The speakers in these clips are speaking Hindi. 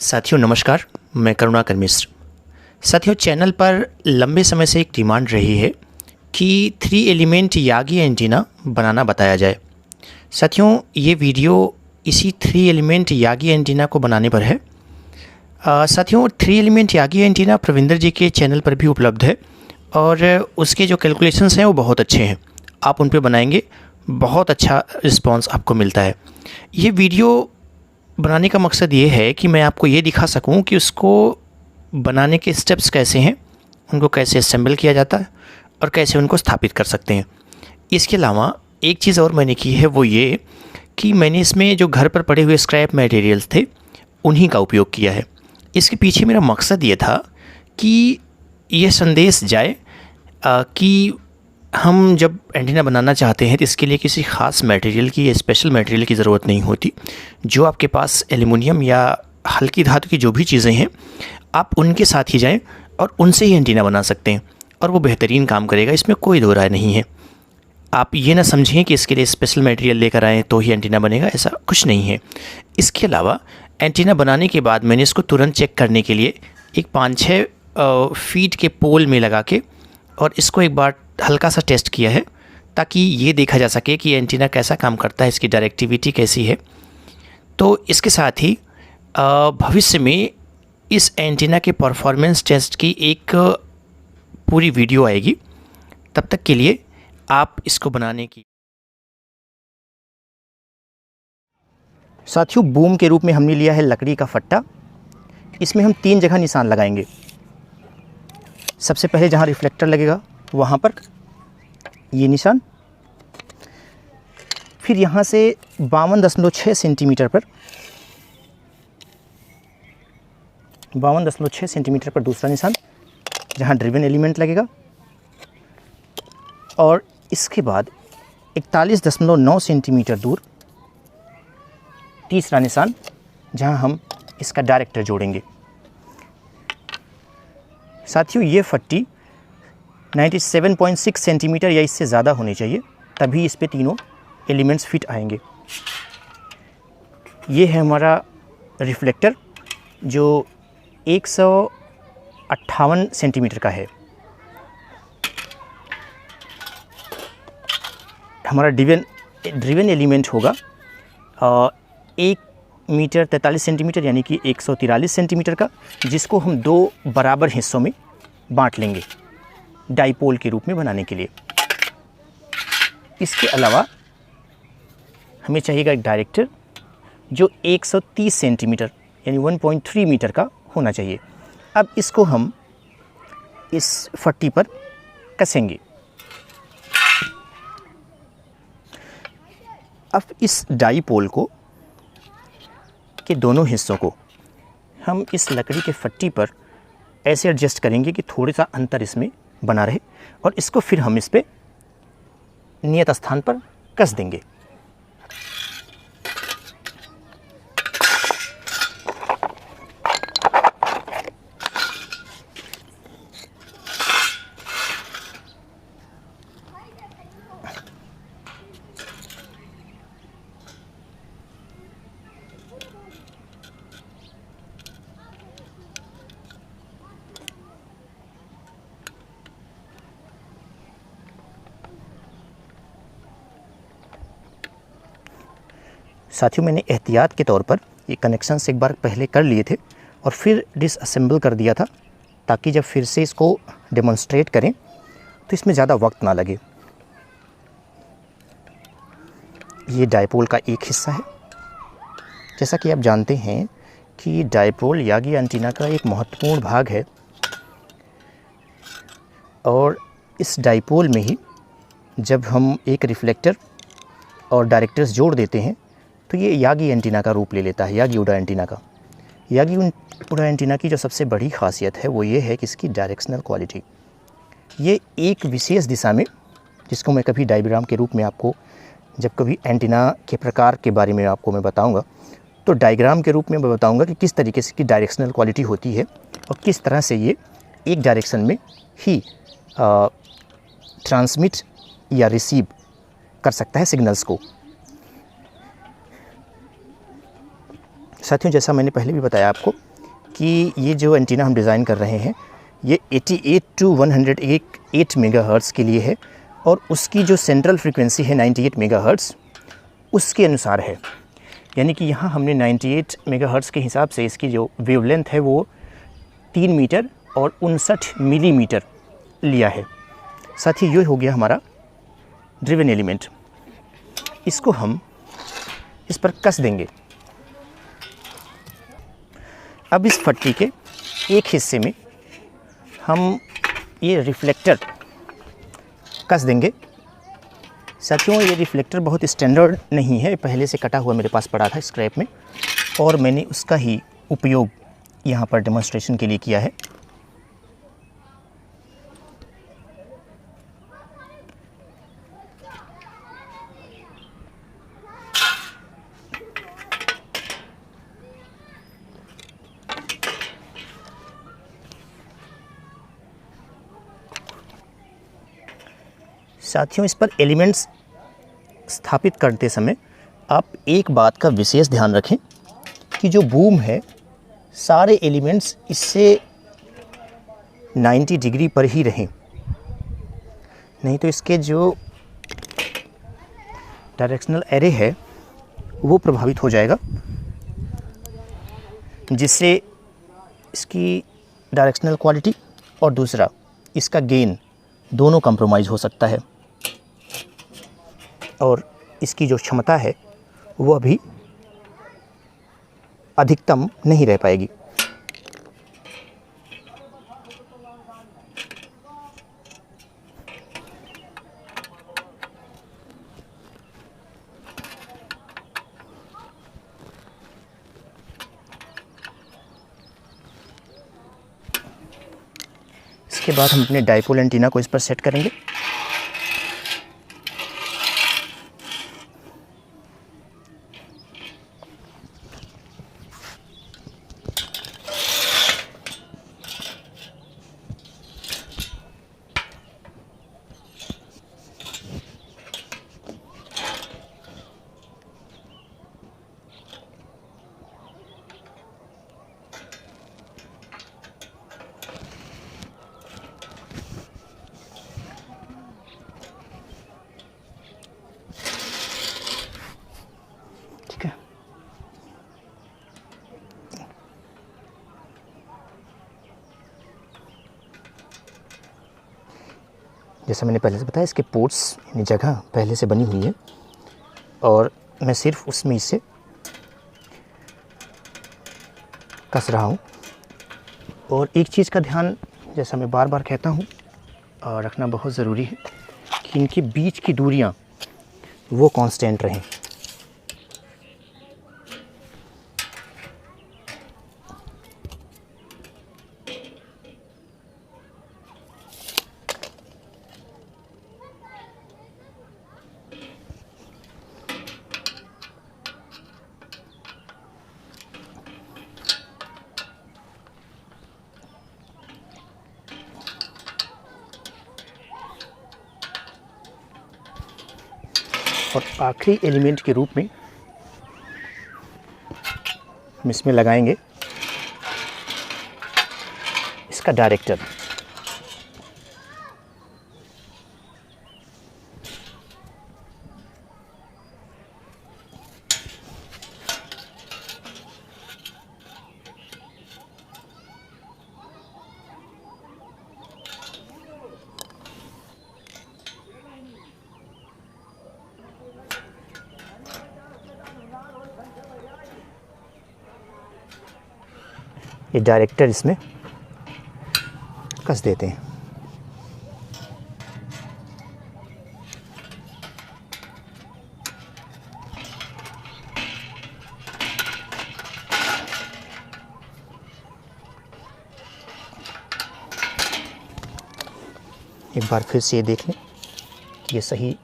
साथियों नमस्कार, मैं करुणाकर मिश्र। साथियों, चैनल पर लंबे समय से एक डिमांड रही है कि 3 एलिमेंट यागी एंटीना बनाना बताया जाए। साथियों, ये वीडियो इसी 3 एलिमेंट यागी एंटीना को बनाने पर है। साथियों, 3 एलिमेंट यागी एंटीना प्रविंदर जी के चैनल पर भी उपलब्ध है और उसके जो कैलकुलेशंस हैं वो बहुत अच्छे हैं। आप उन पर बनाएंगे, बहुत अच्छा रिस्पॉन्स आपको मिलता है। ये वीडियो बनाने का मकसद ये है कि मैं आपको ये दिखा सकूं कि उसको बनाने के स्टेप्स कैसे हैं, उनको कैसे असेंबल किया जाता है और कैसे उनको स्थापित कर सकते हैं। इसके अलावा एक चीज़ और मैंने की है, वो ये कि मैंने इसमें जो घर पर पड़े हुए स्क्रैप मटेरियल्स थे उन्हीं का उपयोग किया है। इसके पीछे मेरा मकसद ये था कि यह संदेश जाए कि हम जब एंटीना बनाना चाहते हैं तो इसके लिए किसी ख़ास मटेरियल की या स्पेशल मटेरियल की ज़रूरत नहीं होती। जो आपके पास एल्युमिनियम या हल्की धातु की जो भी चीज़ें हैं, आप उनके साथ ही जाएं और उनसे ही एंटीना बना सकते हैं और वो बेहतरीन काम करेगा, इसमें कोई दो राय नहीं है। आप ये ना समझें कि इसके लिए स्पेशल मटेरियल लेकर आएँ तो ही एंटीना बनेगा, ऐसा कुछ नहीं है। इसके अलावा एंटीना बनाने के बाद मैंने इसको तुरंत चेक करने के लिए एक 5-6 फीट के पोल में लगा के और इसको एक बार हल्का सा टेस्ट किया है ताकि ये देखा जा सके कि एंटीना कैसा काम करता है, इसकी डायरेक्टिविटी कैसी है। तो इसके साथ ही भविष्य में इस एंटीना के परफॉर्मेंस टेस्ट की एक पूरी वीडियो आएगी। तब तक के लिए आप इसको बनाने की साथियों, बूम के रूप में हमने लिया है लकड़ी का फट्टा। इसमें हम 3 जगह निशान लगाएंगे। सबसे पहले जहाँ रिफ्लेक्टर लगेगा वहाँ पर ये निशान, फिर यहाँ से 52.6 सेंटीमीटर पर 52.6 सेंटीमीटर पर दूसरा निशान जहाँ ड्रिवन एलिमेंट लगेगा, और इसके बाद 41.9 सेंटीमीटर दूर तीसरा निशान जहाँ हम इसका डायरेक्टर जोड़ेंगे। साथियों, ये फट्टी 97.6 सेंटीमीटर या इससे ज़्यादा होनी चाहिए, तभी इस पे तीनों एलिमेंट्स फिट आएंगे। ये है हमारा रिफ्लेक्टर जो 158 सेंटीमीटर का है। हमारा ड्रिवन एलिमेंट होगा 1 मीटर 43 सेंटीमीटर यानी कि 143 सेंटीमीटर का, जिसको हम 2 बराबर हिस्सों में बांट लेंगे डाइपोल के रूप में बनाने के लिए। इसके अलावा हमें चाहिएगा एक डायरेक्टर जो 130 सेंटीमीटर यानी 1.3 मीटर का होना चाहिए। अब इसको हम इस फट्टी पर कसेंगे। अब इस डाइपोल को के दोनों हिस्सों को हम इस लकड़ी के फट्टी पर ऐसे एडजस्ट करेंगे कि थोड़ा सा अंतर इसमें बना रहे, और इसको फिर हम इस पे नियत स्थान पर कस देंगे। साथियों, मैंने एहतियात के तौर पर ये कनेक्शंस एक बार पहले कर लिए थे और फिर डिसअसेंबल कर दिया था, ताकि जब फिर से इसको डेमोन्स्ट्रेट करें तो इसमें ज़्यादा वक्त ना लगे। ये डाइपोल का एक हिस्सा है। जैसा कि आप जानते हैं कि डाइपोल यागी एंटीना का एक महत्वपूर्ण भाग है, और इस डाइपोल में ही जब हम एक रिफ्लेक्टर और डायरेक्टर्स जोड़ देते हैं तो ये यागी एंटीना का रूप ले लेता है, यागी उडा एंटीना का। यागी उडा एंटीना की जो सबसे बड़ी खासियत है वो ये है कि इसकी डायरेक्शनल क्वालिटी। ये एक विशेष दिशा में, जिसको मैं कभी डायग्राम के रूप में आपको जब कभी एंटीना के प्रकार के बारे में आपको मैं बताऊंगा तो डायग्राम के रूप में मैं बताऊंगा कि किस तरीके से इसकी डायरेक्शनल क्वालिटी होती है और किस तरह से ये एक डायरेक्शन में ही ट्रांसमिट या रिसीव कर सकता है सिग्नल्स को। साथियों, जैसा मैंने पहले भी बताया आपको कि ये जो एंटीना हम डिज़ाइन कर रहे हैं ये 88 टू 108 मेगाहर्ट्ज़ के लिए है और उसकी जो सेंट्रल फ्रीक्वेंसी है 98 मेगाहर्ट्ज़ उसके अनुसार है। यानी कि यहाँ हमने 98 मेगाहर्ट्ज़ के हिसाब से इसकी जो वेवलेंथ है वो 3 मीटर और 59 मिलीमीटर लिया है। साथ ही ये हो गया हमारा ड्रिवन एलिमेंट। इसको हम इस पर कस देंगे। अब इस पट्टी के एक हिस्से में हम ये रिफ्लेक्टर कस देंगे। साथियों, ये रिफ्लेक्टर बहुत स्टैंडर्ड नहीं है, पहले से कटा हुआ मेरे पास पड़ा था स्क्रैप में और मैंने उसका ही उपयोग यहाँ पर डेमोन्स्ट्रेशन के लिए किया है। साथियों, इस पर एलिमेंट्स स्थापित करते समय आप एक बात का विशेष ध्यान रखें कि जो बूम है सारे एलिमेंट्स इससे 90 डिग्री पर ही रहें, नहीं तो इसके जो डायरेक्शनल एरे है वो प्रभावित हो जाएगा, जिससे इसकी डायरेक्शनल क्वालिटी और दूसरा इसका गेन दोनों कंप्रोमाइज़ हो सकता है और इसकी जो क्षमता है वो अभी अधिकतम नहीं रह पाएगी। इसके बाद हम अपने डाइपोल एंटीना को इस पर सेट करेंगे। ठीक है, जैसा मैंने पहले से बताया इसके पोर्ट्स यानी जगह पहले से बनी हुई है और मैं सिर्फ उसमें इसे कस रहा हूँ। और एक चीज़ का ध्यान, जैसा मैं बार बार कहता हूँ, रखना बहुत ज़रूरी है कि इनके बीच की दूरियाँ वो कांस्टेंट रहें। और आखिरी एलिमेंट के रूप में हम इसमें लगाएंगे इसका डायरेक्टर। ये डायरेक्टर इसमें कस देते हैं। एक बार फिर से ये देख लें कि ये सही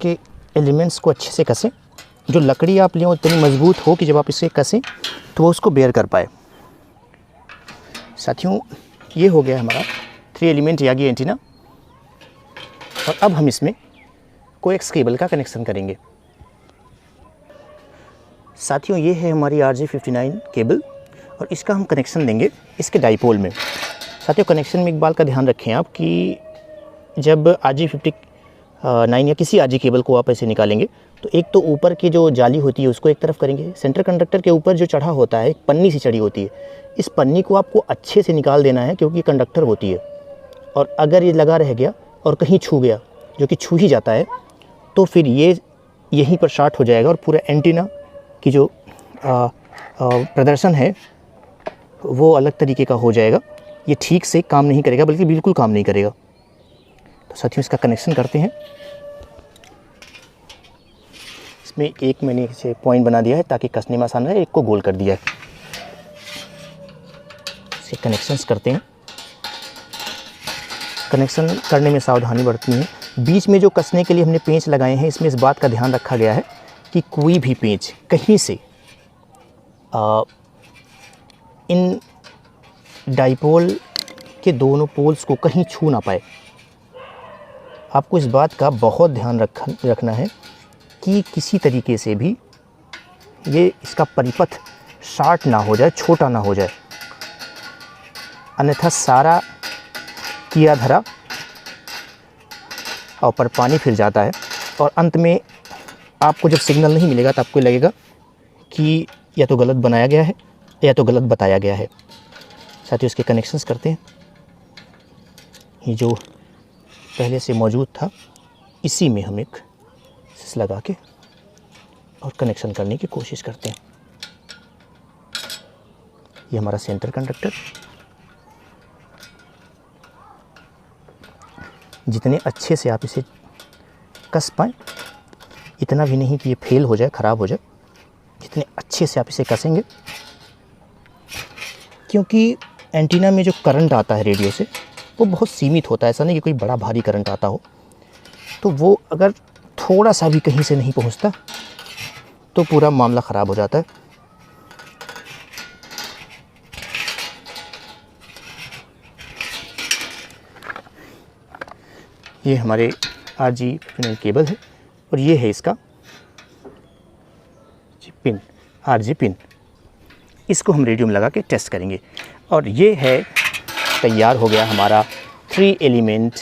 के एलिमेंट्स को अच्छे से कसें जो लकड़ी आप लें इतनी मज़बूत हो कि जब आप इसे कसें तो वो उसको बेयर कर पाए। साथियों, ये हो गया हमारा 3 एलिमेंट यागी एंटीना। और अब हम इसमें कोएक्स केबल का कनेक्शन करेंगे। साथियों, ये है हमारी RJ59 केबल और इसका हम कनेक्शन देंगे इसके डाइपोल में। साथियों, कनेक्शन में एक बात का ध्यान रखें आप कि जब RJ59 या किसी RJ केबल को आप ऐसे निकालेंगे तो एक तो ऊपर की जो जाली होती है उसको एक तरफ करेंगे। सेंटर कंडक्टर के ऊपर जो चढ़ा होता है, एक पन्नी सी चढ़ी होती है, इस पन्नी को आपको अच्छे से निकाल देना है क्योंकि कंडक्टर होती है। और अगर ये लगा रह गया और कहीं छू गया, जो कि छू ही जाता है, तो फिर ये यहीं पर शॉर्ट हो जाएगा और पूरा एंटीना की जो प्रदर्शन है वो अलग तरीके का हो जाएगा। ये ठीक से काम नहीं करेगा, बल्कि बिल्कुल काम नहीं करेगा। तो साथियों, इसका कनेक्शन करते हैं। इसमें एक मैंने इसे पॉइंट बना दिया है ताकि कसने में आसान रहे, एक को गोल कर दिया है। इसके कनेक्शंस करते हैं। कनेक्शन करने में सावधानी बरतनी है। बीच में जो कसने के लिए हमने पेंच लगाए हैं, इसमें इस बात का ध्यान रखा गया है कि कोई भी पेंच कहीं से इन डाइपोल के दोनों पोल्स को कहीं छू ना पाए। आपको इस बात का बहुत ध्यान रखना है कि किसी तरीके से भी ये इसका परिपथ शॉर्ट ना हो जाए, छोटा ना हो जाए, अन्यथा सारा किया धरा और पर पानी फिर जाता है और अंत में आपको जब सिग्नल नहीं मिलेगा तो आपको लगेगा कि या तो गलत बनाया गया है या तो गलत बताया गया है। साथ ही उसके कनेक्शंस करते हैं। ये जो पहले से मौजूद था, इसी में हम एक सिस लगा के और कनेक्शन करने की कोशिश करते हैं। ये हमारा सेंटर कंडक्टर। जितने अच्छे से आप इसे कस पाएँ, इतना भी नहीं कि ये फेल हो जाए, ख़राब हो जाए, जितने अच्छे से आप इसे कसेंगे, क्योंकि एंटीना में जो करंट आता है रेडियो से वो बहुत सीमित होता है। ऐसा नहीं कि कोई बड़ा भारी करंट आता हो, तो वो अगर थोड़ा सा भी कहीं से नहीं पहुंचता तो पूरा मामला ख़राब हो जाता है। ये हमारे RJ केबल है और ये है इसका पिन, RJ पिन। इसको हम रेडियो में लगा के टेस्ट करेंगे। और ये है, तैयार हो गया हमारा 3 एलिमेंट